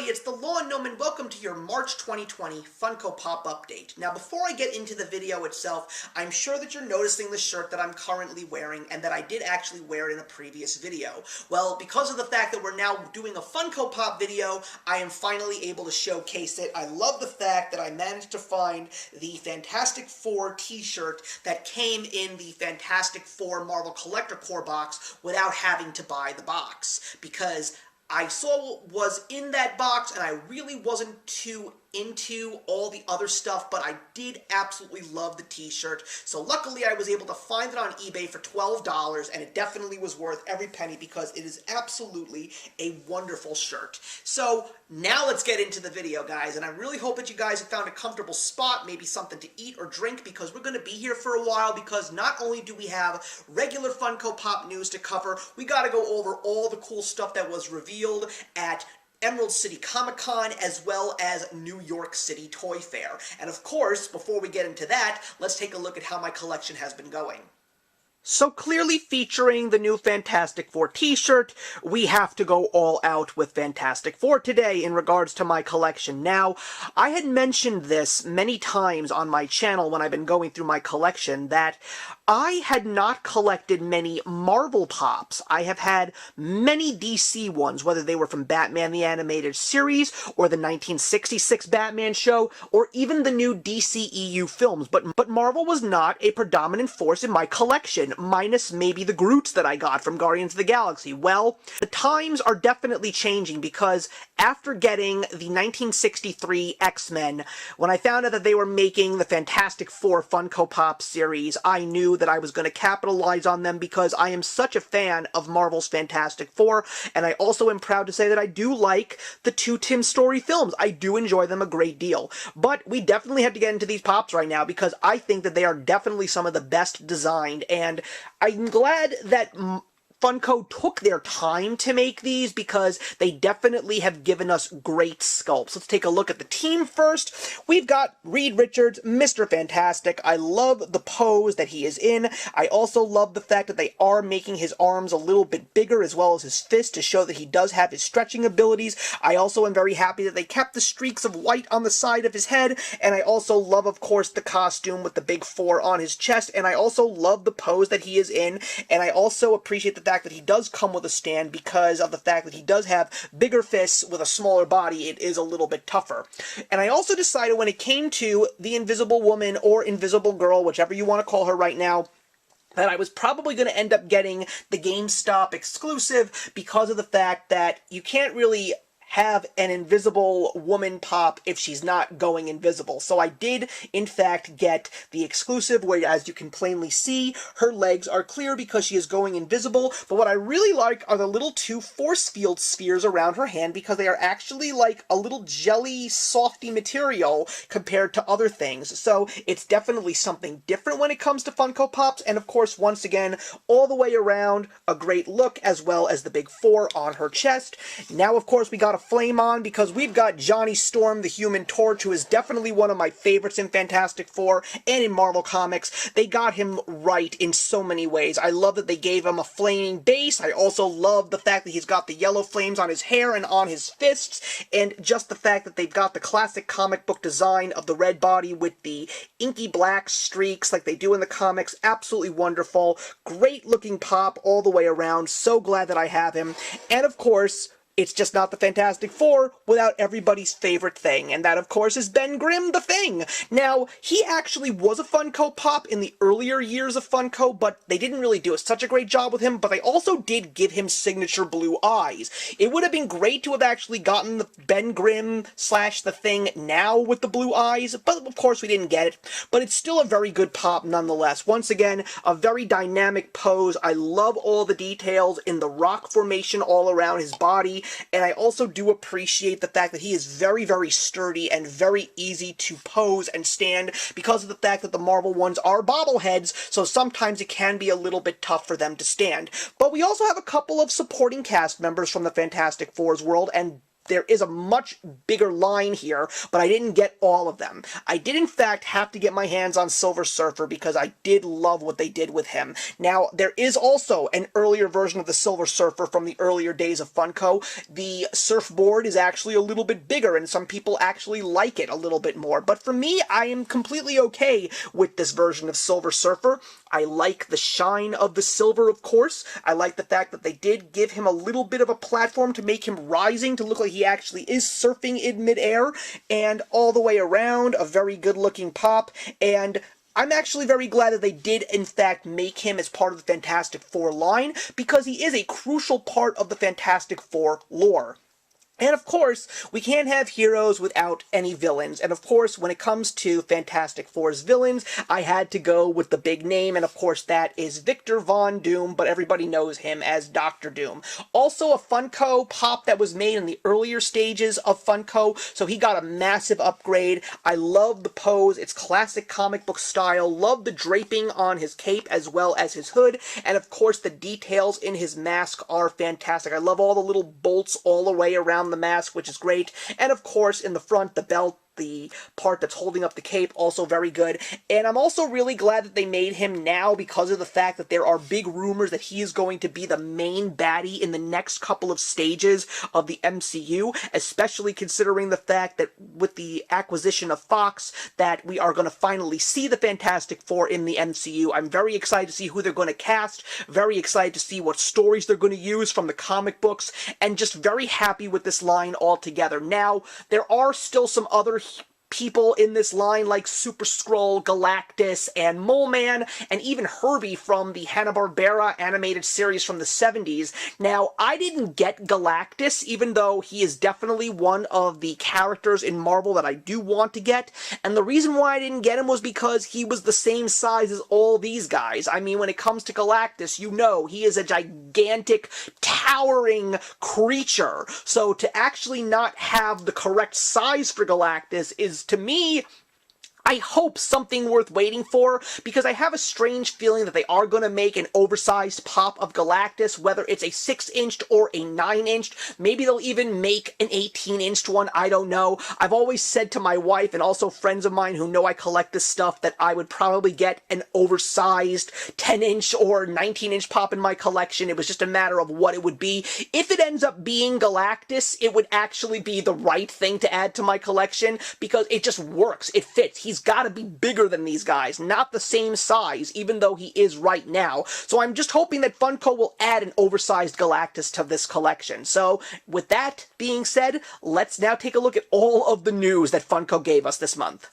everybody, it's the Law Gnome and welcome to your March 2020 Funko Pop update. Now before I get into the video itself, I'm sure that you're noticing the shirt that I'm currently wearing and that I did actually wear in a previous video. Well, because of the fact that we're now doing a Funko Pop video, I am finally able to showcase it. I love the fact that I managed to find the Fantastic Four t-shirt that came in the Fantastic Four Marvel Collector Core box without having to buy the box, because I saw what was in that box, and I really wasn't too into all the other stuff, but I did absolutely love the t-shirt. So luckily I was able to find it on eBay for $12, and it definitely was worth every penny because it is absolutely a wonderful shirt. So now let's get into the video, guys, and I really hope that you guys have found a comfortable spot, maybe something to eat or drink, because we're going to be here for a while, because not only do we have regular Funko Pop news to cover, we got to go over all the cool stuff that was revealed at Emerald City Comic Con, as well as New York City Toy Fair. And of course, before we get into that, let's take a look at how my collection has been going. So clearly featuring the new Fantastic Four t-shirt, we have to go all out with Fantastic Four today in regards to my collection. Now, I had mentioned this many times on my channel when I've been going through my collection, that I had not collected many Marvel Pops. I have had many DC ones, whether they were from Batman the Animated Series, or the 1966 Batman show, or even the new DCEU films, but Marvel was not a predominant force in my collection, minus maybe the Groots that I got from Guardians of the Galaxy. Well, the times are definitely changing, because after getting the 1963 X-Men, when I found out that they were making the Fantastic Four Funko Pop series, I knew that I was going to capitalize on them, because I am such a fan of Marvel's Fantastic Four, and I also am proud to say that I do like the two Tim Story films. I do enjoy them a great deal. But we definitely have to get into these Pops right now, because I think that they are definitely some of the best designed, and I'm glad that Funko took their time to make these, because they definitely have given us great sculpts. Let's take a look at the team first. We've got Reed Richards, Mr. Fantastic. I love the pose that he is in. I also love the fact that they are making his arms a little bit bigger, as well as his fist, to show that he does have his stretching abilities. I also am very happy that they kept the streaks of white on the side of his head, and I also love, of course, the costume with the big 4 on his chest, and I also love the pose that he is in, and I also appreciate the fact that he does come with a stand, because of the fact that he does have bigger fists with a smaller body. It is a little bit tougher. And I also decided, when it came to the Invisible Woman, or Invisible Girl, whichever you want to call her right now, that I was probably going to end up getting the GameStop exclusive, because of the fact that you can't really have an Invisible Woman Pop if she's not going invisible. So I did, in fact, get the exclusive, where, as you can plainly see, her legs are clear because she is going invisible. But what I really like are the little 2 force field spheres around her hand, because they are actually like a little jelly, softy material compared to other things. So it's definitely something different when it comes to Funko Pops. And of course, once again, all the way around, a great look, as well as the big 4 on her chest. Now, of course, we got a flame on, because we've got Johnny Storm, the Human Torch, who is definitely one of my favorites in Fantastic Four and in Marvel Comics. They got him right in so many ways. I love that they gave him a flaming base. I also love the fact that he's got the yellow flames on his hair and on his fists, and just the fact that they've got the classic comic book design of the red body with the inky black streaks like they do in the comics. Absolutely wonderful. Great looking Pop all the way around. So glad that I have him. And of course, it's just not the Fantastic Four without everybody's favorite thing, and that, of course, is Ben Grimm, the Thing. Now, he actually was a Funko Pop in the earlier years of Funko, but they didn't really do such a great job with him, but they also did give him signature blue eyes. It would have been great to have actually gotten the Ben Grimm / the Thing now with the blue eyes, but of course we didn't get it. But it's still a very good Pop nonetheless. Once again, a very dynamic pose. I love all the details in the rock formation all around his body. And I also do appreciate the fact that he is very, very sturdy and very easy to pose and stand, because of the fact that the Marvel ones are bobbleheads, so sometimes it can be a little bit tough for them to stand. But we also have a couple of supporting cast members from the Fantastic Four's world, and there is a much bigger line here, but I didn't get all of them. I did in fact have to get my hands on Silver Surfer because I did love what they did with him. Now, there is also an earlier version of the Silver Surfer from the earlier days of Funko. The surfboard is actually a little bit bigger, and some people actually like it a little bit more. But for me, I am completely okay with this version of Silver Surfer. I like the shine of the silver, of course. I like the fact that they did give him a little bit of a platform to make him rising, to look like he actually is surfing in midair, and all the way around, a very good-looking pop, and I'm actually very glad that they did, in fact, make him as part of the Fantastic Four line, because he is a crucial part of the Fantastic Four lore. And of course, we can't have heroes without any villains. And of course, when it comes to Fantastic Four's villains, I had to go with the big name, and of course that is Victor Von Doom, but everybody knows him as Dr. Doom. Also a Funko Pop that was made in the earlier stages of Funko, so he got a massive upgrade. I love the pose, it's classic comic book style, love the draping on his cape as well as his hood, and of course the details in his mask are fantastic. I love all the little bolts all the way around the mask, which is great, and of course in the front, the belt, the part that's holding up the cape, also very good. And I'm also really glad that they made him now because of the fact that there are big rumors that he is going to be the main baddie in the next couple of stages of the MCU, especially considering the fact that with the acquisition of Fox, that we are going to finally see the Fantastic Four in the MCU. I'm very excited to see who they're going to cast, very excited to see what stories they're going to use from the comic books, and just very happy with this line altogether. Now, there are still some other people in this line like Super Skrull, Galactus, and Mole Man, and even Herbie from the Hanna-Barbera animated series from the 70s. Now, I didn't get Galactus, even though he is definitely one of the characters in Marvel that I do want to get, and the reason why I didn't get him was because he was the same size as all these guys. I mean, when it comes to Galactus, you know, he is a gigantic, towering creature, so to actually not have the correct size for Galactus is, to me, I hope something worth waiting for, because I have a strange feeling that they are going to make an oversized pop of Galactus, whether it's a 6-inch or a 9-inch. Maybe they'll even make an 18-inch one, I don't know. I've always said to my wife, and also friends of mine who know I collect this stuff, that I would probably get an oversized 10-inch or 19-inch pop in my collection. It was just a matter of what it would be. If it ends up being Galactus, it would actually be the right thing to add to my collection, because it just works. It fits. He's got to be bigger than these guys, not the same size, even though he is right now. So I'm just hoping that Funko will add an oversized Galactus to this collection. So with that being said, let's now take a look at all of the news that Funko gave us this month.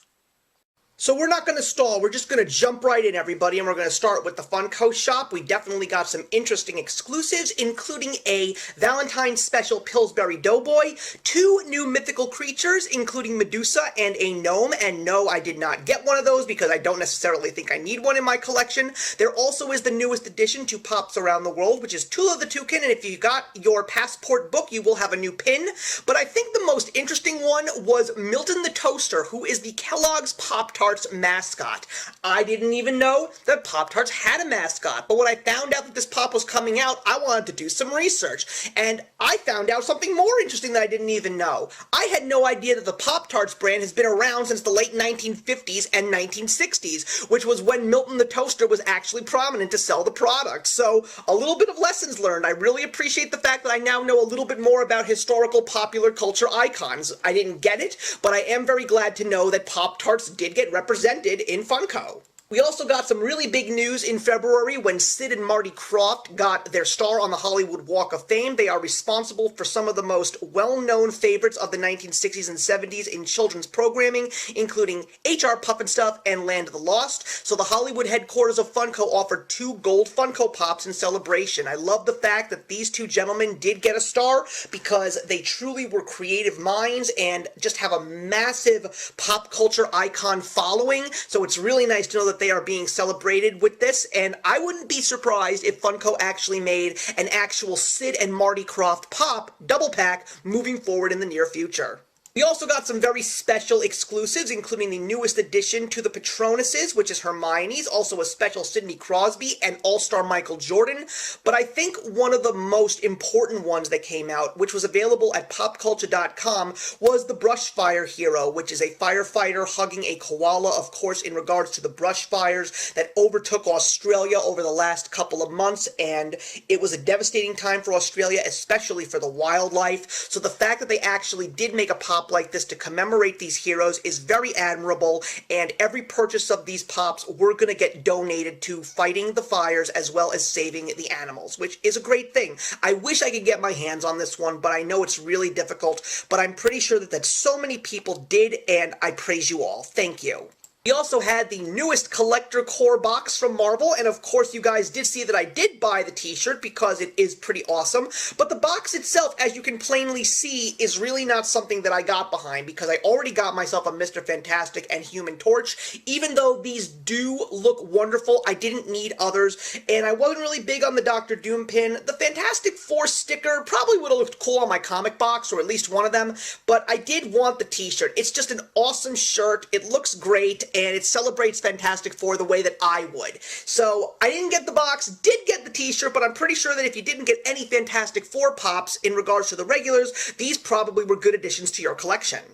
So we're not going to stall, we're just going to jump right in, everybody, and we're going to start with the Funko shop. We definitely got some interesting exclusives, including a Valentine's special Pillsbury Doughboy, 2 new mythical creatures, including Medusa and a Gnome, and no, I did not get one of those because I don't necessarily think I need one in my collection. There also is the newest addition to Pops Around the World, which is Tula the Toucan, and if you got your passport book, you will have a new pin. But I think the most interesting one was Milton the Toaster, who is the Kellogg's Pop-Tarts mascot. I didn't even know that Pop-Tarts had a mascot, but when I found out that this pop was coming out, I wanted to do some research, and I found out something more interesting that I didn't even know. I had no idea that the Pop-Tarts brand has been around since the late 1950s and 1960s, which was when Milton the Toaster was actually prominent to sell the product. So, a little bit of lessons learned. I really appreciate the fact that I now know a little bit more about historical popular culture icons. I didn't get it, but I am very glad to know that Pop-Tarts did get represented in Funko. We also got some really big news in February when Sid and Marty Krofft got their star on the Hollywood Walk of Fame. They are responsible for some of the most well-known favorites of the 1960s and 70s in children's programming, including HR Pufnstuf and Land of the Lost. So the Hollywood headquarters of Funko offered 2 gold Funko Pops in celebration. I love the fact that these 2 gentlemen did get a star because they truly were creative minds and just have a massive pop culture icon following. So it's really nice to know that they are being celebrated with this, and I wouldn't be surprised if Funko actually made an actual Sid and Marty Krofft Pop double pack moving forward in the near future. We also got some very special exclusives, including the newest addition to the Patronuses, which is Hermione's, also a special Sidney Crosby and All-Star Michael Jordan. But I think one of the most important ones that came out, which was available at popculture.com, was the Brushfire Hero, which is a firefighter hugging a koala, of course, in regards to the brush fires that overtook Australia over the last couple of months, and it was a devastating time for Australia, especially for the wildlife. So the fact that they actually did make a pop like this to commemorate these heroes is very admirable, and every purchase of these pops we're going to get donated to fighting the fires as well as saving the animals, which is a great thing. I wish I could get my hands on this one, but I know it's really difficult, but I'm pretty sure that so many people did, and I praise you all. Thank you. We also had the newest Collector Core box from Marvel, and of course you guys did see that I did buy the t-shirt because it is pretty awesome, but the box itself, as you can plainly see, is really not something that I got behind because I already got myself a Mr. Fantastic and Human Torch. Even though these do look wonderful, I didn't need others, and I wasn't really big on the Dr. Doom pin. The Fantastic Four sticker probably would have looked cool on my comic box, or at least one of them, but I did want the t-shirt. It's just an awesome shirt, it looks great, and it celebrates Fantastic Four the way that I would. So, I didn't get the box, did get the t-shirt, but I'm pretty sure that if you didn't get any Fantastic Four pops in regards to the regulars, these probably were good additions to your collection.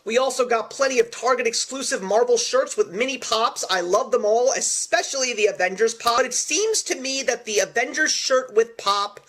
We also got plenty of Target exclusive Marvel shirts with mini pops. I love them all, especially the Avengers pop. But it seems to me that the Avengers shirt with pop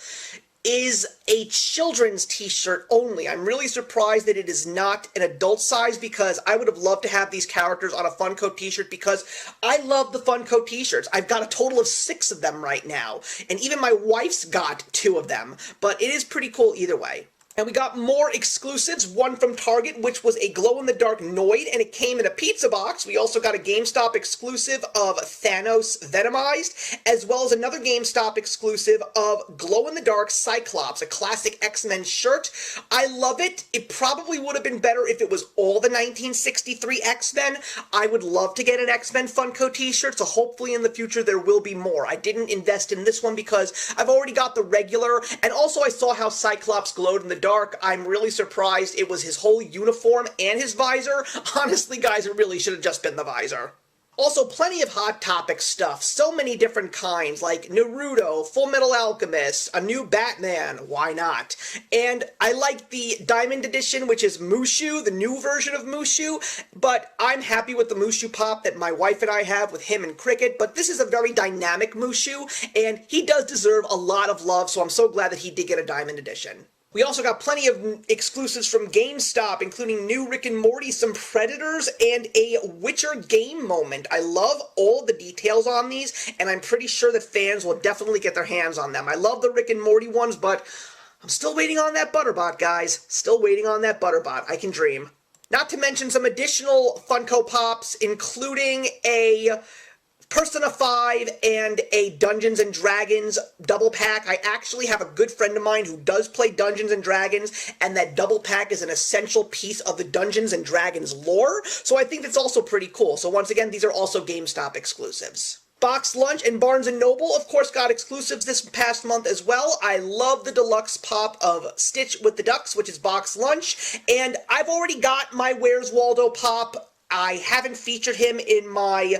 is a children's t-shirt only. I'm really surprised that it is not an adult size because I would have loved to have these characters on a Funko t-shirt because I love the Funko t-shirts. I've got a total of 6 of them right now, and even my wife's got 2 of them, but it is pretty cool either way. And we got more exclusives, one from Target, which was a glow-in-the-dark Noid, and it came in a pizza box. We also got a GameStop exclusive of Thanos Venomized, as well as another GameStop exclusive of glow-in-the-dark Cyclops, a classic X-Men shirt. I love it. It probably would have been better if it was all the 1963 X-Men. I would love to get an X-Men Funko t-shirt, so hopefully in the future there will be more. I didn't invest in this one because I've already got the regular, and also I saw how Cyclops glowed in the dark. I'm really surprised it was his whole uniform and his visor. Honestly, guys, it really should have just been the visor. Also, plenty of Hot Topic stuff, so many different kinds, like Naruto, Full Metal Alchemist, a new Batman, why not? And I like the Diamond Edition, which is Mushu, the new version of Mushu, but I'm happy with the Mushu pop that my wife and I have with him and Cricket, but this is a very dynamic Mushu, and he does deserve a lot of love, so I'm so glad that he did get a Diamond Edition. We also got plenty of exclusives from GameStop, including new Rick and Morty, some Predators, and a Witcher game moment. I love all of the details on these, and I'm pretty sure that fans will definitely get their hands on them. I love the Rick and Morty ones, but I'm still waiting on that Butterbot, guys. Still waiting on that Butterbot. I can dream. Not to mention some additional Funko Pops, including a Persona 5 and a Dungeons & Dragons double pack. I actually have a good friend of mine who does play Dungeons & Dragons, and that double pack is an essential piece of the Dungeons & Dragons lore, so I think that's also pretty cool. So once again, these are also GameStop exclusives. Box Lunch and Barnes & Noble, of course, got exclusives this past month as well. I love the deluxe pop of Stitch with the Ducks, which is Box Lunch, and I've already got my Where's Waldo pop. I haven't featured him in my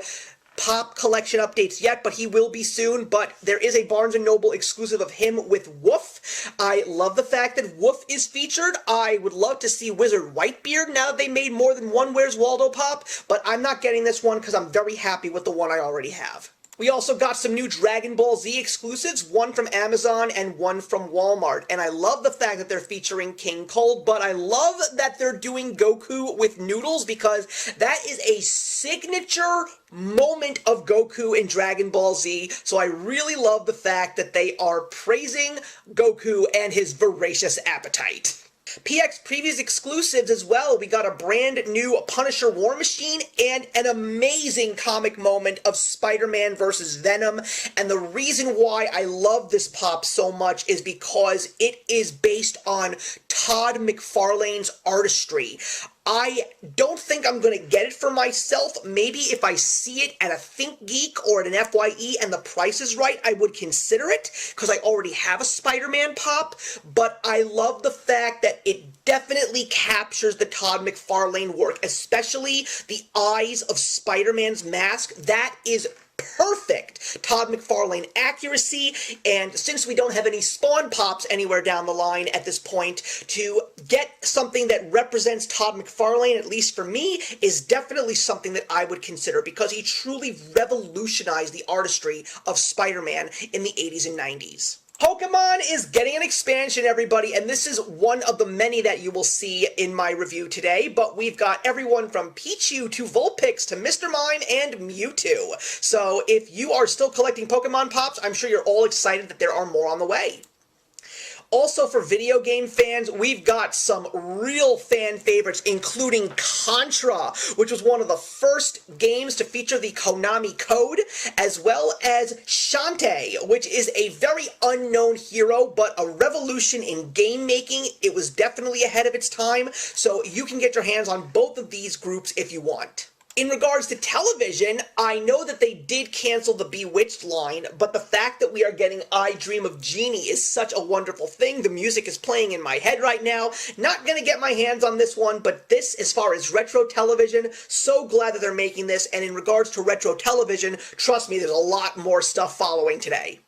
pop collection updates yet, but he will be soon. But there is a Barnes & Noble exclusive of him with Woof. I love the fact that Woof is featured. I would love to see Wizard Whitebeard now that they made more than one Where's Waldo pop, but I'm not getting this one because I'm very happy with the one I already have. We also got some new Dragon Ball Z exclusives, one from Amazon and one from Walmart. And I love the fact that they're featuring King Cold, but I love that they're doing Goku with noodles because that is a signature moment of Goku in Dragon Ball Z. So I really love the fact that they are praising Goku and his voracious appetite. PX Previews exclusives as well. We got a brand new Punisher War Machine and an amazing comic moment of Spider-Man vs. Venom. And the reason why I love this pop so much is because it is based on Todd McFarlane's artistry. I don't think I'm going to get it for myself. Maybe if I see it at a Think Geek or at an FYE and the price is right, I would consider it, because I already have a Spider-Man pop, but I love the fact that it definitely captures the Todd McFarlane work, especially the eyes of Spider-Man's mask. That is perfect Todd McFarlane accuracy, and since we don't have any Spawn pops anywhere down the line at this point, to get something that represents Todd McFarlane, at least for me, is definitely something that I would consider, because he truly revolutionized the artistry of Spider-Man in the 80s and 90s. Pokemon is getting an expansion, everybody, and this is one of the many that you will see in my review today, but we've got everyone from Pichu to Vulpix to Mr. Mime and Mewtwo. So if you are still collecting Pokemon Pops, I'm sure you're all excited that there are more on the way. Also, for video game fans, we've got some real fan favorites, including Contra, which was one of the first games to feature the Konami code, as well as Shantae, which is a very unknown hero, but a revolution in game making. It was definitely ahead of its time, so you can get your hands on both of these groups if you want. In regards to television, I know that they did cancel the Bewitched line, but the fact that we are getting I Dream of Jeannie is such a wonderful thing. The music is playing in my head right now. Not gonna get my hands on this one, but this, as far as retro television, so glad that they're making this, and in regards to retro television, trust me, there's a lot more stuff following today.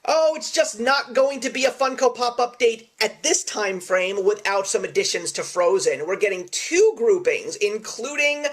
Oh, it's just not going to be a Funko Pop update at this time frame without some additions to Frozen. We're getting 2 groupings, including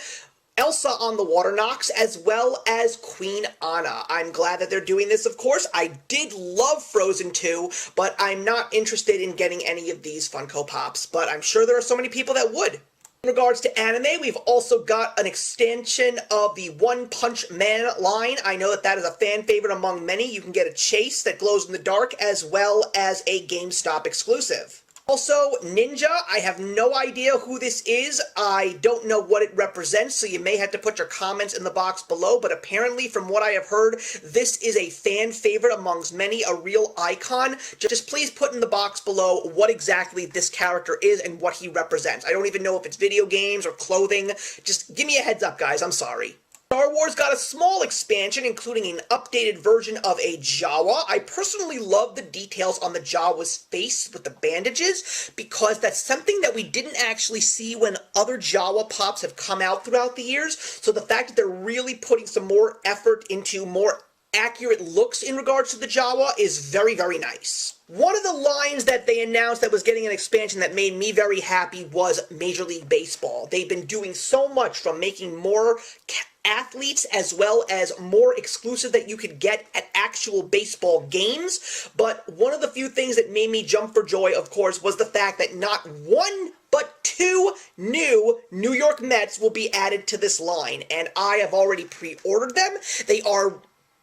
Elsa on the Water Nox, as well as Queen Anna. I'm glad that they're doing this, of course. I did love Frozen 2, but I'm not interested in getting any of these Funko Pops, but I'm sure there are so many people that would. In regards to anime, we've also got an extension of the One Punch Man line. I know that that is a fan favorite among many. You can get a Chase that glows in the dark, as well as a GameStop exclusive. Also, Ninja, I have no idea who this is. I don't know what it represents, so you may have to put your comments in the box below, but apparently, from what I have heard, this is a fan favorite amongst many, a real icon. Just please put in the box below what exactly this character is and what he represents. I don't even know if it's video games or clothing. Just give me a heads up, guys. I'm sorry. Star Wars got a small expansion, including an updated version of a Jawa. I personally love the details on the Jawa's face with the bandages, because that's something that we didn't actually see when other Jawa Pops have come out throughout the years. So the fact that they're really putting some more effort into more accurate looks in regards to the Jawa is very, very nice. One of the lines that they announced that was getting an expansion that made me very happy was Major League Baseball. They've been doing so much, from making more athletes as well as more exclusive that you could get at actual baseball games, but one of the few things that made me jump for joy, of course, was the fact that not one but 2 new New York Mets will be added to this line, and I have already pre-ordered them. They are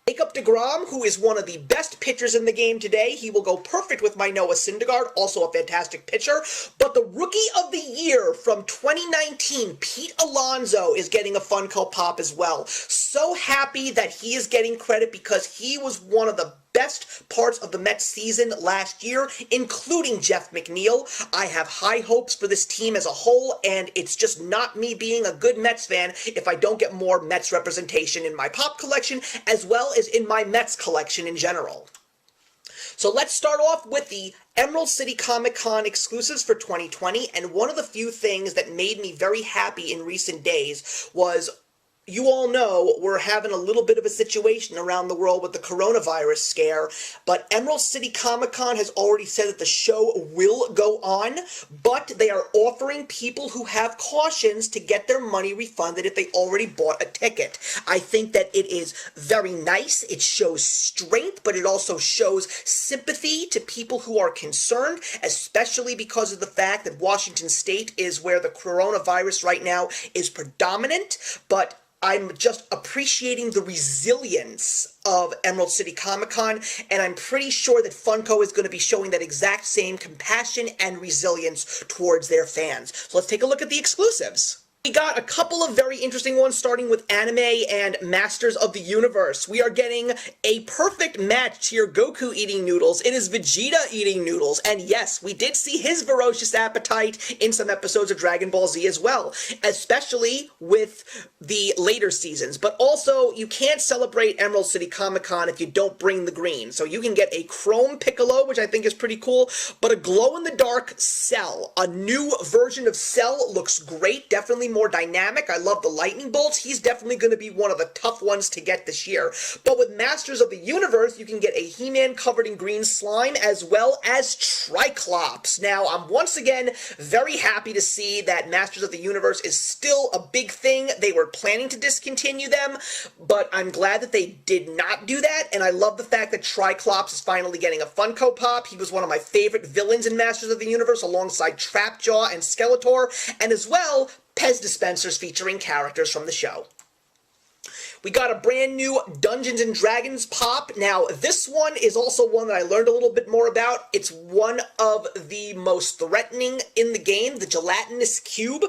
Jacob deGrom, who is one of the best pitchers in the game today. He will go perfect with my Noah Syndergaard, also a fantastic pitcher. But the Rookie of the Year from 2019, Pete Alonso, is getting a Funko Pop as well. So happy that he is getting credit, because he was one of the best parts of the Mets season last year, including Jeff McNeil. I have high hopes for this team as a whole, and it's just not me being a good Mets fan if I don't get more Mets representation in my Pop collection, as well as in my Mets collection in general. So let's start off with the Emerald City Comic Con exclusives for 2020, and one of the few things that made me very happy in recent days was, you all know we're having a little bit of a situation around the world with the coronavirus scare, but Emerald City Comic Con has already said that the show will go on, but they are offering people who have cautions to get their money refunded if they already bought a ticket. I think that it is very nice. It shows strength, but it also shows sympathy to people who are concerned, especially because of the fact that Washington State is where the coronavirus right now is predominant, but I'm just appreciating the resilience of Emerald City Comic Con, and I'm pretty sure that Funko is going to be showing that exact same compassion and resilience towards their fans. So let's take a look at the exclusives. We got a couple of very interesting ones, starting with anime and Masters of the Universe. We are getting a perfect match to your Goku eating noodles. It is Vegeta eating noodles. And yes, we did see his ferocious appetite in some episodes of Dragon Ball Z as well, especially with the later seasons. But also, you can't celebrate Emerald City Comic-Con if you don't bring the green. So you can get a Chrome Piccolo, which I think is pretty cool, but a glow-in-the-dark Cell. A new version of Cell looks great, definitely more dynamic. I love the lightning bolts. He's definitely going to be one of the tough ones to get this year. But with Masters of the Universe, you can get a He-Man covered in green slime as well as Triclops. Now, I'm once again very happy to see that Masters of the Universe is still a big thing. They were planning to discontinue them, but I'm glad that they did not do that, and I love the fact that Triclops is finally getting a Funko Pop. He was one of my favorite villains in Masters of the Universe, alongside Trapjaw and Skeletor, and as well, Pez dispensers featuring characters from the show. We got a brand new Dungeons & Dragons pop. Now, this one is also one that I learned a little bit more about. It's one of the most threatening in the game, the gelatinous cube.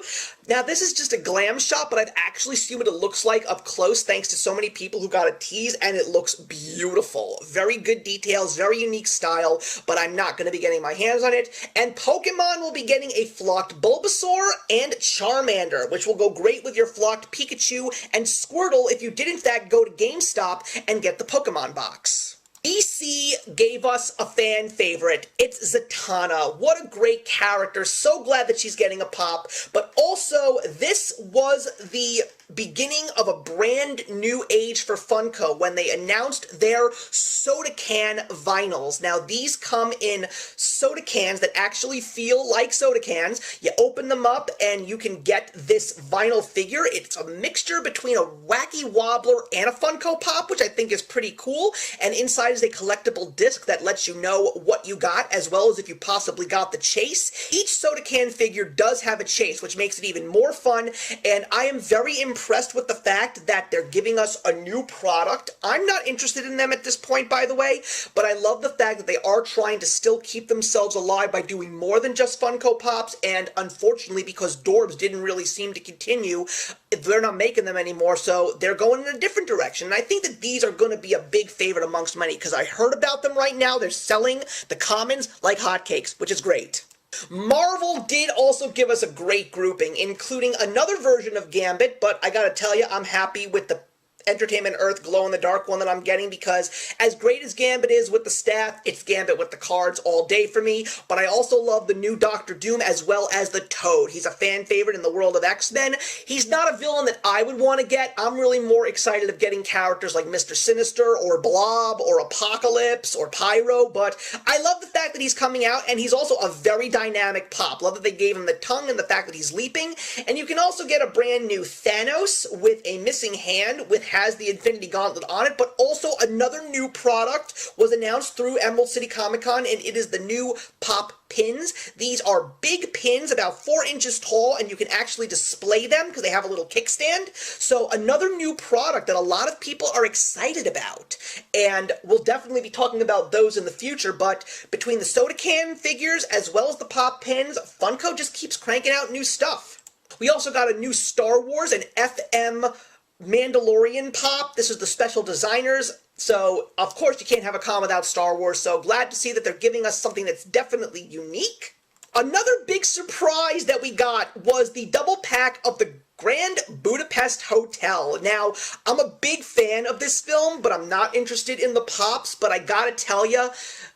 Now, this is just a glam shot, but I've actually seen what it looks like up close thanks to so many people who got a tease, and it looks beautiful. Very good details, very unique style, but I'm not going to be getting my hands on it. And Pokemon will be getting a flocked Bulbasaur and Charmander, which will go great with your flocked Pikachu and Squirtle if you did in fact go to GameStop and get the Pokemon box. DC gave us a fan favorite. It's Zatanna. What a great character. So glad that she's getting a pop. But also, this was the beginning of a brand new age for Funko when they announced their soda can vinyls. Now, these come in soda cans that actually feel like soda cans. You open them up and you can get this vinyl figure. It's a mixture between a Wacky Wobbler and a Funko Pop, which I think is pretty cool. And inside is a collectible disc that lets you know what you got, as well as if you possibly got the chase. Each soda can figure does have a chase, which makes it even more fun, and I am very impressed with the fact that they're giving us a new product. I'm not interested in them at this point, by the way, but I love the fact that they are trying to still keep themselves alive by doing more than just Funko Pops, and unfortunately, because Dorbs didn't really seem to continue, they're not making them anymore, so they're going in a different direction, and I think that these are going to be a big favorite amongst many, because I heard about them right now. They're selling the commons like hotcakes, which is great. Marvel did also give us a great grouping, including another version of Gambit, but I gotta tell you, I'm happy with the Entertainment Earth glow-in-the-dark one that I'm getting, because as great as Gambit is with the staff, it's Gambit with the cards all day for me. But I also love the new Doctor Doom as well as the Toad. He's a fan favorite in the world of X-Men. He's not a villain that I would want to get. I'm really more excited of getting characters like Mr. Sinister or Blob or Apocalypse or Pyro, but I love the fact that he's coming out, and he's also a very dynamic pop. Love that they gave him the tongue and the fact that he's leaping. And you can also get a brand new Thanos with a missing hand, has the Infinity Gauntlet on it, but also another new product was announced through Emerald City Comic-Con, and it is the new Pop Pins. These are big pins, about 4 inches tall, and you can actually display them because they have a little kickstand. So another new product that a lot of people are excited about, and we'll definitely be talking about those in the future, but between the soda can figures as well as the Pop Pins, Funko just keeps cranking out new stuff. We also got a new Star Wars and FM Mandalorian pop. This is the special designers, so of course you can't have a con without Star Wars, so glad to see that they're giving us something that's definitely unique. Another big surprise that we got was the double pack of the Grand Budapest Hotel. Now, I'm a big fan of this film, but I'm not interested in the pops, but I gotta tell ya,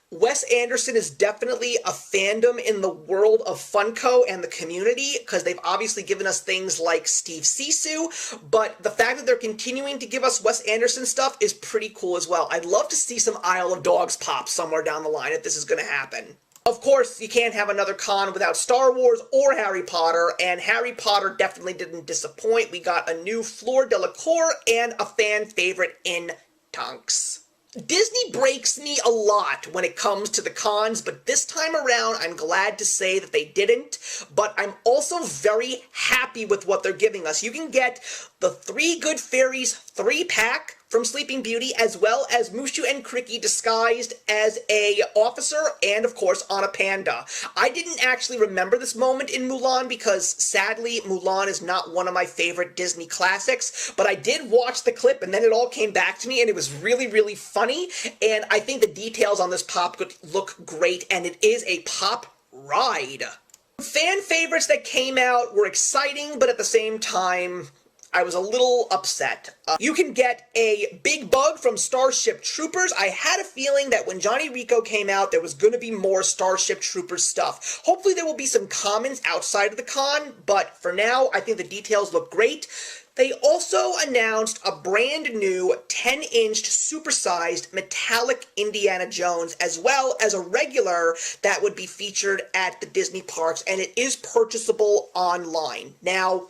Wes Anderson is definitely a fandom in the world of Funko and the community, because they've obviously given us things like Steve Zissou, but the fact that they're continuing to give us Wes Anderson stuff is pretty cool as well. I'd love to see some Isle of Dogs pop somewhere down the line if this is going to happen. Of course, you can't have another con without Star Wars or Harry Potter, and Harry Potter definitely didn't disappoint. We got a new Fleur Delacour and a fan favorite in Tonks. Disney breaks me a lot when it comes to the cons, but this time around, I'm glad to say that they didn't, but I'm also very happy with what they're giving us. You can get the 3 Good Fairies 3-pack from Sleeping Beauty, as well as Mushu and Cricky disguised as a officer and, of course, on a panda. I didn't actually remember this moment in Mulan because, sadly, Mulan is not one of my favorite Disney classics, but I did watch the clip and then it all came back to me and it was really, really funny, and I think the details on this pop look great, and it is a pop ride. Fan favorites that came out were exciting, but at the same time, I was a little upset. You can get a Big Bug from Starship Troopers. I had a feeling that when Johnny Rico came out, there was going to be more Starship Troopers stuff. Hopefully there will be some commons outside of the con, but for now, I think the details look great. They also announced a brand new 10-inch supersized metallic Indiana Jones, as well as a regular that would be featured at the Disney parks, and it is purchasable online. Now,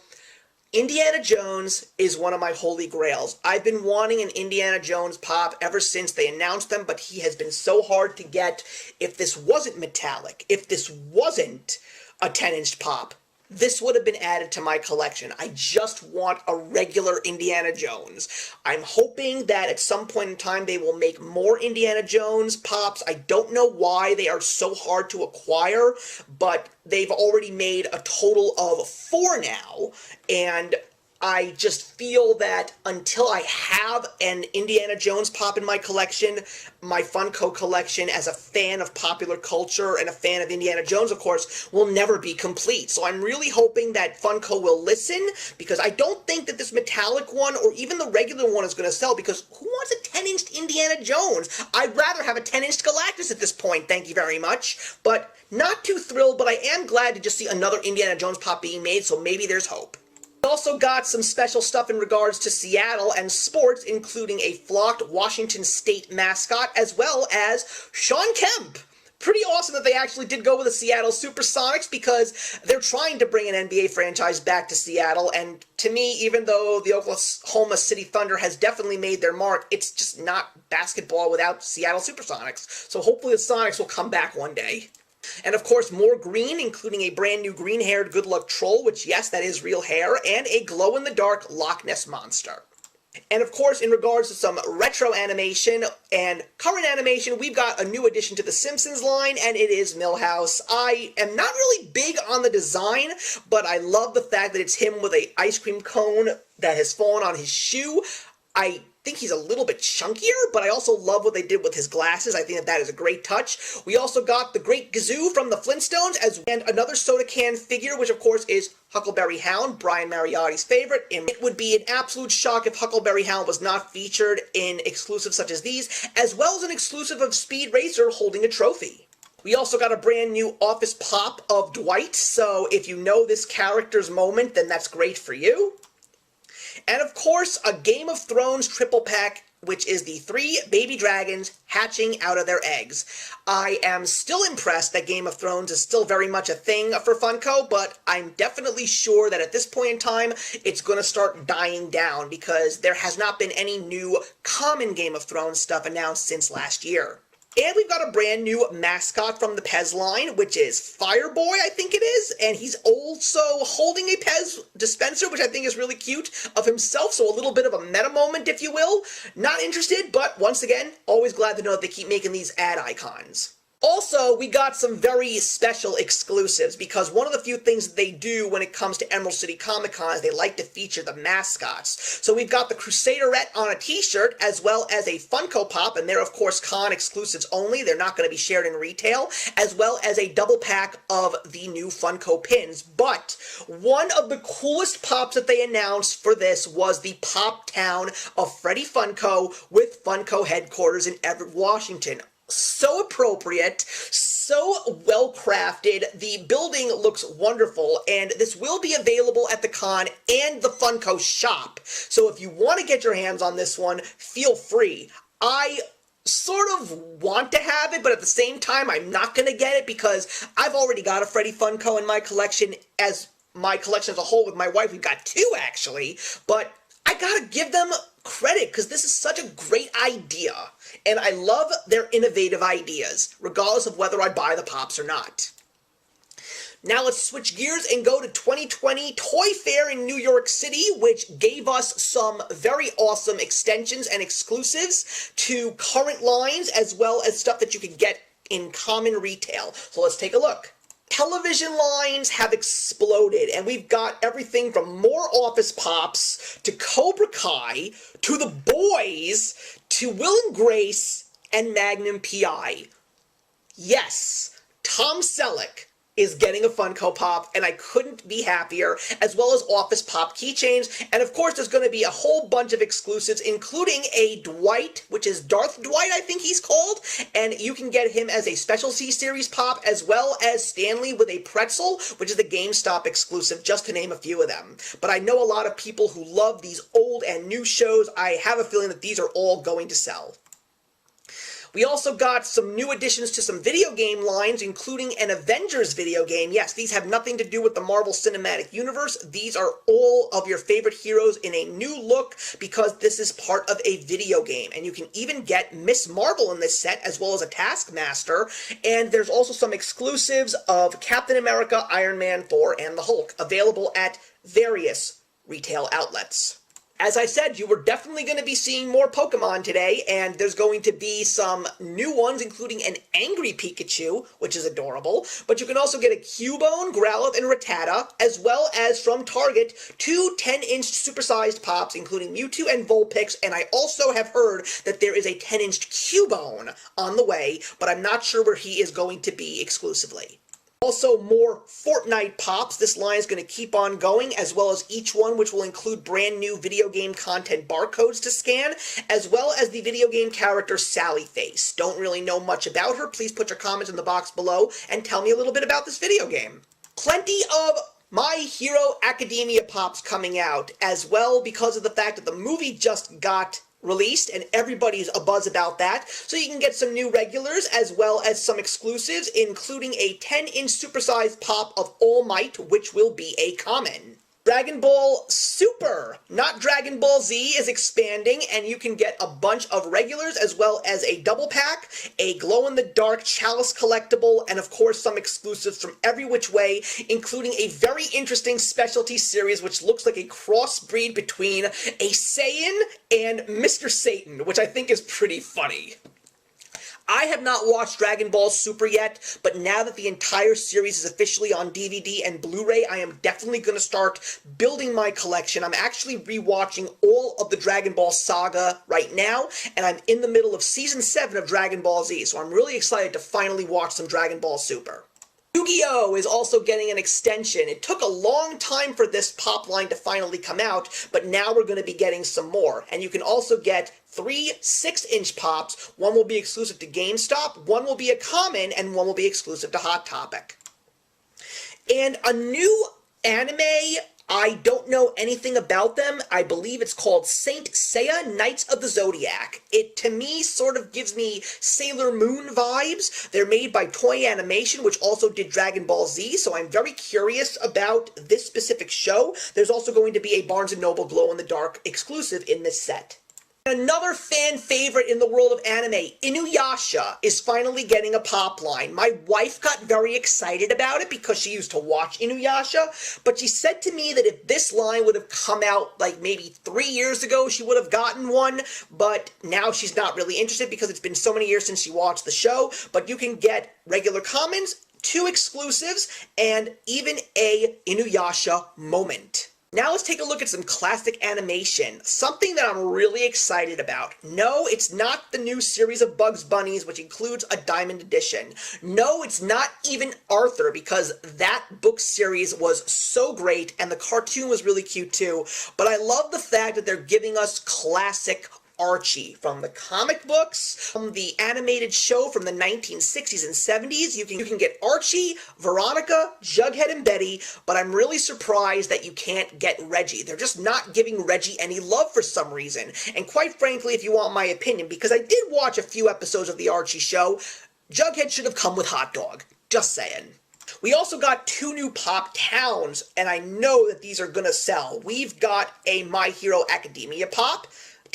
Indiana Jones is one of my holy grails. I've been wanting an Indiana Jones pop ever since they announced them, but he has been so hard to get. If this wasn't metallic, if this wasn't a 10-inch pop, this would have been added to my collection. I just want a regular Indiana Jones. I'm hoping that at some point in time they will make more Indiana Jones pops. I don't know why they are so hard to acquire, but they've already made a total of 4 now, and I just feel that until I have an Indiana Jones pop in my collection, my Funko collection as a fan of popular culture and a fan of Indiana Jones, of course, will never be complete. So I'm really hoping that Funko will listen, because I don't think that this metallic one or even the regular one is going to sell, because who wants a 10-inch Indiana Jones? I'd rather have a 10-inch Galactus at this point, thank you very much. But not too thrilled, but I am glad to just see another Indiana Jones pop being made, so maybe there's hope. We also got some special stuff in regards to Seattle and sports, including a flocked Washington State mascot, as well as Sean Kemp. Pretty awesome that they actually did go with the Seattle Supersonics, because they're trying to bring an NBA franchise back to Seattle, and to me, even though the Oklahoma City Thunder has definitely made their mark, it's just not basketball without Seattle Supersonics. So hopefully the Sonics will come back one day. And of course, more green, including a brand new green-haired Good Luck Troll, which, yes, that is real hair, and a glow-in-the-dark Loch Ness Monster. And of course, in regards to some retro animation and current animation, we've got a new addition to the Simpsons line, and it is Milhouse. I am not really big on the design, but I love the fact that it's him with a ice cream cone that has fallen on his shoe. I think he's a little bit chunkier, but I also love what they did with his glasses. I think that that is a great touch. We also got the Great Gazoo from the Flintstones, and another soda can figure, which of course is Huckleberry Hound, Brian Mariotti's favorite. It would be an absolute shock if Huckleberry Hound was not featured in exclusives such as these, as well as an exclusive of Speed Racer holding a trophy. We also got a brand new Office Pop of Dwight, so if you know this character's moment, then that's great for you. And of course, a Game of Thrones triple pack, which is the 3 baby dragons hatching out of their eggs. I am still impressed that Game of Thrones is still very much a thing for Funko, but I'm definitely sure that at this point in time, it's going to start dying down, because there has not been any new common Game of Thrones stuff announced since last year. And we've got a brand new mascot from the Pez line, which is Fireboy, I think it is, and he's also holding a Pez dispenser, which I think is really cute, of himself, so a little bit of a meta moment, if you will. Not interested, but once again, always glad to know that they keep making these ad icons. Also, we got some very special exclusives, because one of the few things that they do when it comes to Emerald City Comic Con is they like to feature the mascots. So we've got the Crusaderette on a t-shirt, as well as a Funko Pop, and they're of course con exclusives only, they're not going to be shared in retail, as well as a double pack of the new Funko pins. But one of the coolest pops that they announced for this was the Pop Town of Freddy Funko with Funko headquarters in Everett, Washington. So appropriate, so well crafted, the building looks wonderful, and this will be available at the con and the Funko shop. So if you want to get your hands on this one, feel free. I sort of want to have it, but at the same time, I'm not going to get it because I've already got a Freddy Funko in my collection, as my collection as a whole with my wife. We've got 2 actually, but I gotta give them credit because this is such a great idea, and I love their innovative ideas, regardless of whether I buy the pops or not. Now let's switch gears and go to 2020 Toy Fair in New York City, which gave us some very awesome extensions and exclusives to current lines, as well as stuff that you can get in common retail. So let's take a look. Television lines have exploded, and we've got everything from more Office Pops to Cobra Kai to The Boys to Will and Grace and Magnum PI. Yes, Tom Selleck is getting a Funko Pop, and I couldn't be happier, as well as Office Pop keychains, and of course there's going to be a whole bunch of exclusives, including a Dwight, which is Darth Dwight, I think he's called, and you can get him as a Specialty Series Pop, as well as Stanley with a pretzel, which is the GameStop exclusive, just to name a few of them. But I know a lot of people who love these old and new shows. I have a feeling that these are all going to sell. We also got some new additions to some video game lines, including an Avengers video game. Yes, these have nothing to do with the Marvel Cinematic Universe. These are all of your favorite heroes in a new look, because this is part of a video game. And you can even get Miss Marvel in this set, as well as a Taskmaster. And there's also some exclusives of Captain America, Iron Man, Thor, and the Hulk, available at various retail outlets. As I said, you were definitely going to be seeing more Pokemon today, and there's going to be some new ones, including an Angry Pikachu, which is adorable, but you can also get a Cubone, Growlithe, and Rattata, as well as from Target, 2 10-inch supersized Pops, including Mewtwo and Vulpix, and I also have heard that there is a 10-inch Cubone on the way, but I'm not sure where he is going to be exclusively. Also, more Fortnite Pops. This line is going to keep on going, as well as each one, which will include brand new video game content barcodes to scan, as well as the video game character Sally Face. Don't really know much about her. Please put your comments in the box below and tell me a little bit about this video game. Plenty of My Hero Academia Pops coming out, as well, because of the fact that the movie just got released, and everybody's abuzz about that. So you can get some new regulars, as well as some exclusives, including a 10-inch supersized pop of All Might, which will be a common. Dragon Ball Super, not Dragon Ball Z, is expanding, and you can get a bunch of regulars, as well as a double pack, a glow-in-the-dark Chalice collectible, and of course some exclusives from every which way, including a very interesting specialty series which looks like a crossbreed between a Saiyan and Mr. Satan, which I think is pretty funny. I have not watched Dragon Ball Super yet, but now that the entire series is officially on DVD and Blu-ray, I am definitely going to start building my collection. I'm actually rewatching all of the Dragon Ball saga right now, and I'm in the middle of Season 7 of Dragon Ball Z, so I'm really excited to finally watch some Dragon Ball Super. Yu-Gi-Oh! Is also getting an extension. It took a long time for this pop line to finally come out, but now we're going to be getting some more. And you can also get 3 6-inch pops. One will be exclusive to GameStop, one will be a common, and one will be exclusive to Hot Topic. And a new anime, I don't know anything about them. I believe it's called Saint Seiya Knights of the Zodiac. It, to me, sort of gives me Sailor Moon vibes. They're made by Toei Animation, which also did Dragon Ball Z, so I'm very curious about this specific show. There's also going to be a Barnes & Noble glow-in-the-dark exclusive in this set. Another fan favorite in the world of anime, Inuyasha, is finally getting a pop line. My wife got very excited about it because she used to watch Inuyasha, but she said to me that if this line would have come out like maybe 3 years ago, she would have gotten one, but now she's not really interested because it's been so many years since she watched the show. But you can get regular commons, 2 exclusives, and even a Inuyasha moment. Now let's take a look at some classic animation, something that I'm really excited about. No, it's not the new series of Bugs Bunnies, which includes a Diamond Edition. No, it's not even Arthur, because that book series was so great, and the cartoon was really cute too. But I love the fact that they're giving us classic Archie from the comic books, from the animated show from the 1960s and 70s. You can get Archie, Veronica, Jughead, and Betty, but I'm really surprised that you can't get Reggie. They're just not giving Reggie any love for some reason. And quite frankly, if you want my opinion, because I did watch a few episodes of the Archie show, Jughead should have come with Hot Dog. Just saying. We also got 2 new Pop Towns, and I know that these are gonna sell. We've got a My Hero Academia Pop,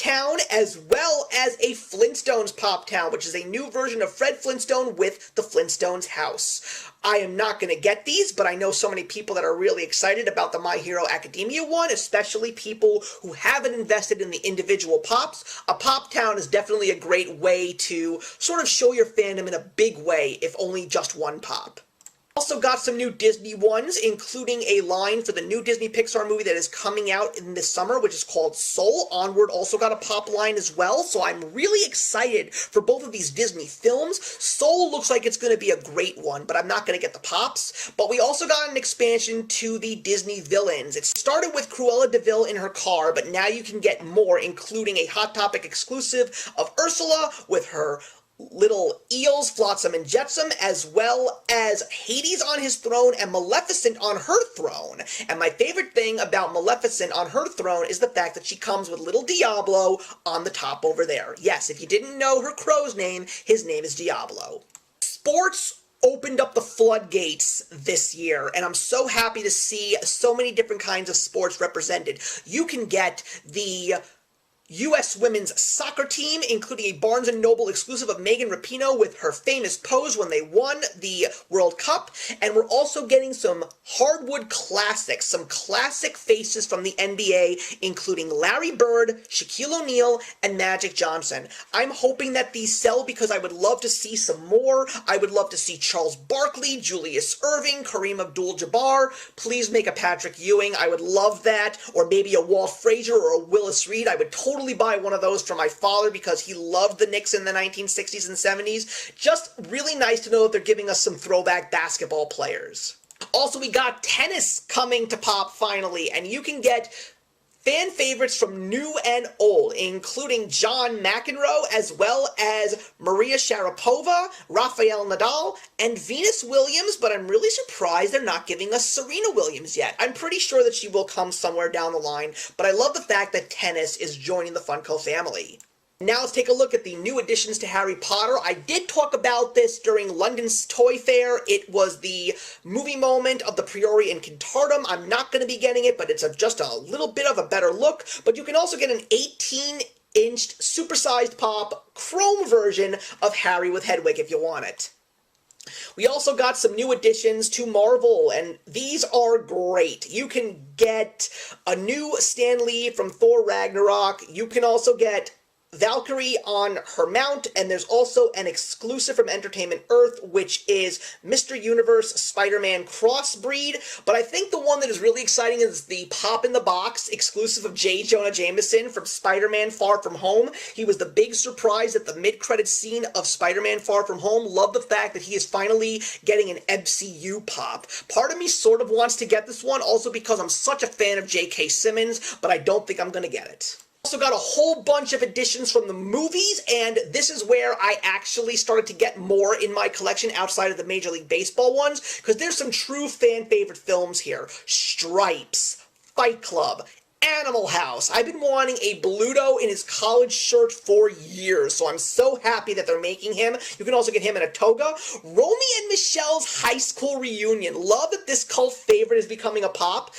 Town, as well as a Flintstones Pop Town, which is a new version of Fred Flintstone with the Flintstones house. I am not going to get these, but I know so many people that are really excited about the My Hero Academia one, especially people who haven't invested in the individual pops. A Pop Town is definitely a great way to sort of show your fandom in a big way, if only just one pop. Also got some new Disney ones, including a line for the new Disney Pixar movie that is coming out in this summer, which is called Soul. Onward also got a pop line as well, so I'm really excited for both of these Disney films. Soul looks like it's going to be a great one, but I'm not going to get the pops. But we also got an expansion to the Disney villains. It started with Cruella de Vil in her car, but now you can get more, including a Hot Topic exclusive of Ursula with her little eels, Flotsam and Jetsam, as well as Hades on his throne and Maleficent on her throne. And my favorite thing about Maleficent on her throne is the fact that she comes with little Diablo on the top over there. Yes, if you didn't know her crow's name, his name is Diablo. Sports opened up the floodgates this year, and I'm so happy to see so many different kinds of sports represented. You can get the U.S. women's soccer team, including a Barnes & Noble exclusive of Megan Rapinoe with her famous pose when they won the World Cup, and we're also getting some hardwood classics, some classic faces from the NBA, including Larry Bird, Shaquille O'Neal, and Magic Johnson. I'm hoping that these sell because I would love to see some more. I would love to see Charles Barkley, Julius Erving, Kareem Abdul-Jabbar. Please make a Patrick Ewing. I would love that. Or maybe a Walt Frazier or a Willis Reed. I would totally buy one of those for my father because he loved the Knicks in the 1960s and 70s. Just really nice to know that they're giving us some throwback basketball players. Also, we got tennis coming to pop finally, and you can get fan favorites from new and old, including John McEnroe, as well as Maria Sharapova, Rafael Nadal, and Venus Williams, but I'm really surprised they're not giving us Serena Williams yet. I'm pretty sure that she will come somewhere down the line, but I love the fact that tennis is joining the Funko family. Now let's take a look at the new additions to Harry Potter. I did talk about this during London's Toy Fair. It was the movie moment of the Priori Incantatem. I'm not going to be getting it, but it's just a little bit of a better look. But you can also get an 18-inch supersized pop chrome version of Harry with Hedwig if you want it. We also got some new additions to Marvel, and these are great. You can get a new Stan Lee from Thor Ragnarok. You can also get Valkyrie on her mount, and there's also an exclusive from Entertainment Earth, which is Mr. Universe Spider-Man Crossbreed, but I think the one that is really exciting is the Pop in the Box exclusive of J. Jonah Jameson from Spider-Man Far From Home. He was the big surprise at the mid-credits scene of Spider-Man Far From Home. Love the fact that he is finally getting an MCU pop. Part of me sort of wants to get this one, also because I'm such a fan of J.K. Simmons, but I don't think I'm going to get it. Also got a whole bunch of additions from the movies, and this is where I actually started to get more in my collection outside of the Major League Baseball ones, because there's some true fan favorite films here. Stripes, Fight Club, Animal House. I've been wanting a Bluto in his college shirt for years, so I'm so happy that they're making him. You can also get him in a toga. Romy and Michelle's high school reunion. Love that this cult favorite is becoming a pop.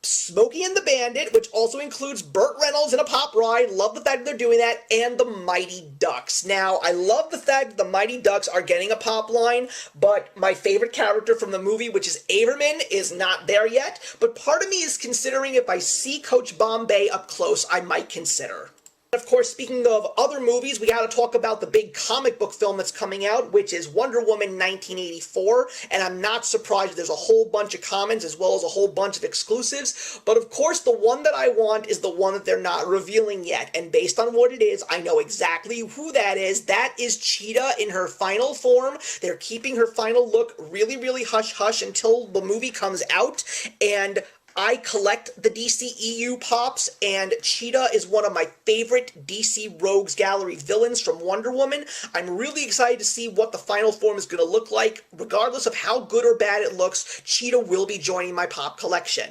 Smokey and the Bandit, which also includes Burt Reynolds in a pop ride. Love the fact that they're doing that. And the Mighty Ducks. Now, I love the fact that the Mighty Ducks are getting a pop line, but my favorite character from the movie, which is Averman, is not there yet. But part of me is considering if I see Coach Bombay up close, I might consider. Of course, speaking of other movies, we got to talk about the big comic book film that's coming out, which is Wonder Woman 1984, and I'm not surprised there's a whole bunch of commons as well as a whole bunch of exclusives, but of course the one that I want is the one that they're not revealing yet, and based on what it is, I know exactly who that is. That is Cheetah in her final form. They're keeping her final look really, really hush-hush until the movie comes out, and I collect the DCEU pops, and Cheetah is one of my favorite DC Rogues Gallery villains from Wonder Woman. I'm really excited to see what the final form is going to look like. Regardless of how good or bad it looks, Cheetah will be joining my pop collection.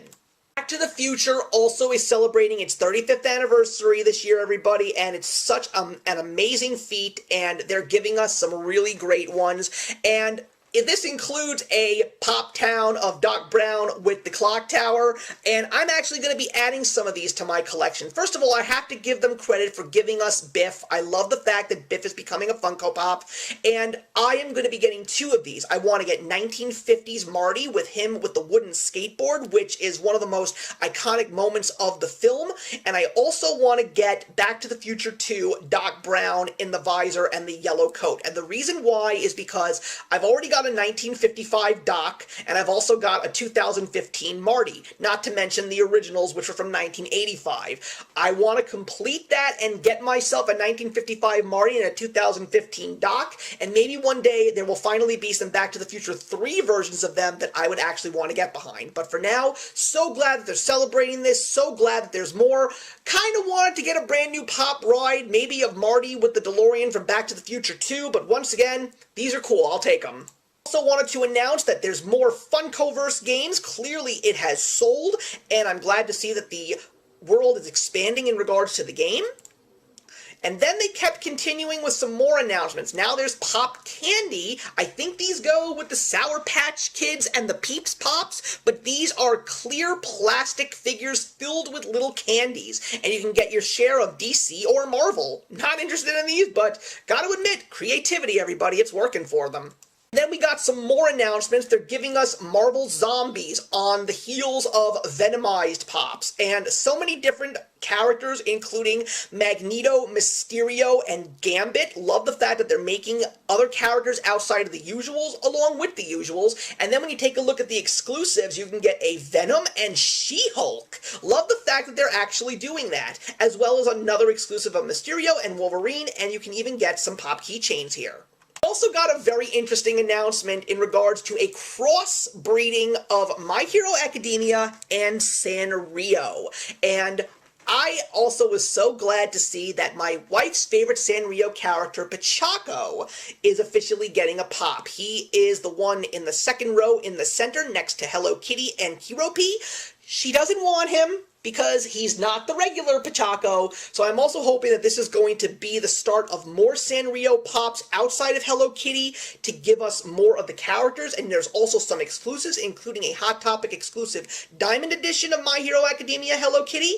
Back to the Future also is celebrating its 35th anniversary this year, everybody, and it's such an amazing feat, and they're giving us some really great ones, and This includes a Pop Town of Doc Brown with the clock tower, and I'm actually going to be adding some of these to my collection. First of all, I have to give them credit for giving us Biff. I love the fact that Biff is becoming a Funko Pop, and I am going to be getting two of these. I want to get 1950s Marty with him with the wooden skateboard, which is one of the most iconic moments of the film, and I also want to get Back to the Future 2 Doc Brown in the visor and the yellow coat. And the reason why is because I've already got a 1955 Doc, and I've also got a 2015 Marty, not to mention the originals, which are from 1985. I want to complete that and get myself a 1955 Marty and a 2015 Doc, and maybe one day there will finally be some Back to the Future 3 versions of them that I would actually want to get behind. But for now, so glad that they're celebrating this, so glad that there's more. Kind of wanted to get a brand new Pop ride, maybe of Marty with the DeLorean from Back to the Future 2, but once again, these are cool, I'll take them. Also wanted to announce that there's more Funkoverse games. Clearly it has sold, and I'm glad to see that the world is expanding in regards to the game. And then they kept continuing with some more announcements. Now there's Pop Candy. I think these go with the Sour Patch Kids and the Peeps Pops, but these are clear plastic figures filled with little candies, and you can get your share of DC or Marvel. Not interested in these, but gotta admit, creativity, everybody, it's working for them. Then we got some more announcements. They're giving us Marvel Zombies on the heels of Venomized Pops, and so many different characters, including Magneto, Mysterio, and Gambit. Love the fact that they're making other characters outside of the usuals along with the usuals. And then when you take a look at the exclusives, you can get a Venom and She-Hulk. Love the fact that they're actually doing that, as well as another exclusive of Mysterio and Wolverine, and you can even get some Pop keychains here. Also got a very interesting announcement in regards to a cross-breeding of My Hero Academia and Sanrio. And I also was so glad to see that my wife's favorite Sanrio character, Pachaco, is officially getting a Pop. He is the one in the second row in the center next to Hello Kitty and Kiropi. She doesn't want him because he's not the regular Pachaco, so I'm also hoping that this is going to be the start of more Sanrio Pops outside of Hello Kitty to give us more of the characters, and there's also some exclusives, including a Hot Topic exclusive Diamond Edition of My Hero Academia Hello Kitty.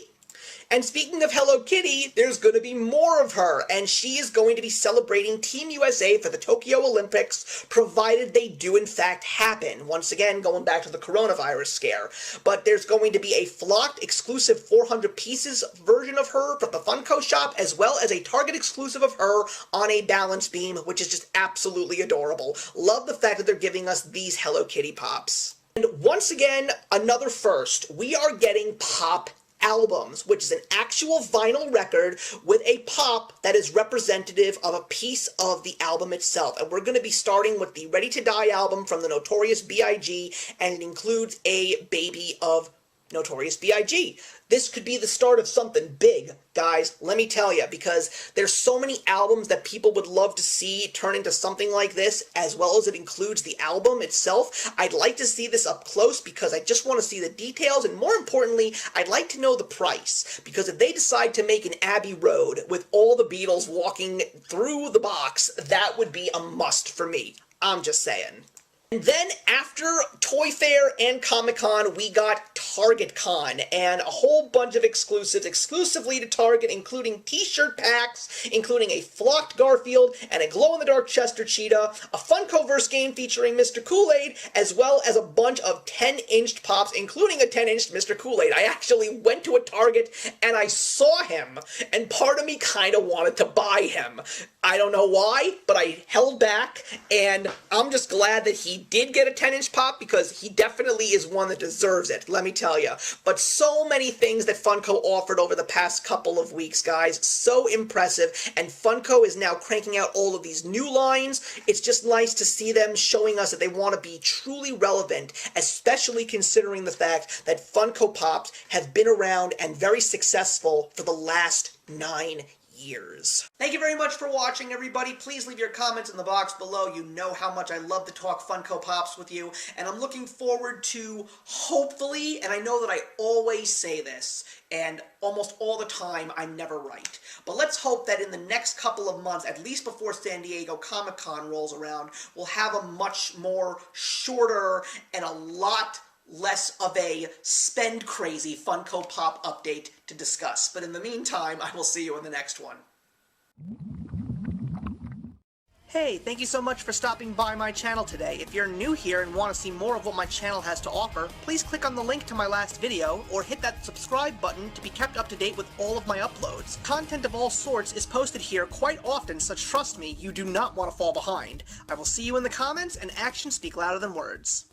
And speaking of Hello Kitty, there's going to be more of her, and she is going to be celebrating Team USA for the Tokyo Olympics, provided they do in fact happen. Once again, going back to the coronavirus scare. But there's going to be a flocked exclusive 400 pieces version of her from the Funko shop, as well as a Target exclusive of her on a balance beam, which is just absolutely adorable. Love the fact that they're giving us these Hello Kitty Pops. And once again, another first. We are getting Pop albums, which is an actual vinyl record with a pop that is representative of a piece of the album itself. And we're going to be starting with the Ready to Die album from the Notorious B.I.G., and it includes a baby of Notorious B.I.G. This could be the start of something big, guys, let me tell you, because there's so many albums that people would love to see turn into something like this, as well as it includes the album itself. I'd like to see this up close because I just want to see the details, and more importantly, I'd like to know the price, because if they decide to make an Abbey Road with all the Beatles walking through the box, that would be a must for me. I'm just saying. And then after Toy Fair and Comic-Con, we got Target Con, and a whole bunch of exclusives exclusively to Target, including t-shirt packs, including a flocked Garfield and a glow-in-the-dark Chester Cheetah, a Funkoverse game featuring Mr. Kool-Aid, as well as a bunch of 10-inched Pops, including a 10-inched Mr. Kool-Aid. I actually went to a Target and I saw him, and part of me kind of wanted to buy him. I don't know why, but I held back, and I'm just glad that he did get a 10-inch Pop, because he definitely is one that deserves it, let me tell you. But so many things that Funko offered over the past couple of weeks, guys. So impressive, and Funko is now cranking out all of these new lines. It's just nice to see them showing us that they want to be truly relevant, especially considering the fact that Funko Pops have been around and very successful for the last 9 years. years. Thank you very much for watching, everybody. Please leave your comments in the box below. You know how much I love to talk Funko Pops with you, and I'm looking forward to, hopefully, and I know that I always say this, and almost all the time I'm never right, but let's hope that in the next couple of months, at least before San Diego Comic-Con rolls around, we'll have a much more shorter and a lot less of a spend-crazy Funko Pop update to discuss. But in the meantime, I will see you in the next one. Hey, thank you so much for stopping by my channel today. If you're new here and want to see more of what my channel has to offer, please click on the link to my last video, or hit that subscribe button to be kept up to date with all of my uploads. Content of all sorts is posted here quite often, so trust me, you do not want to fall behind. I will see you in the comments, and actions speak louder than words.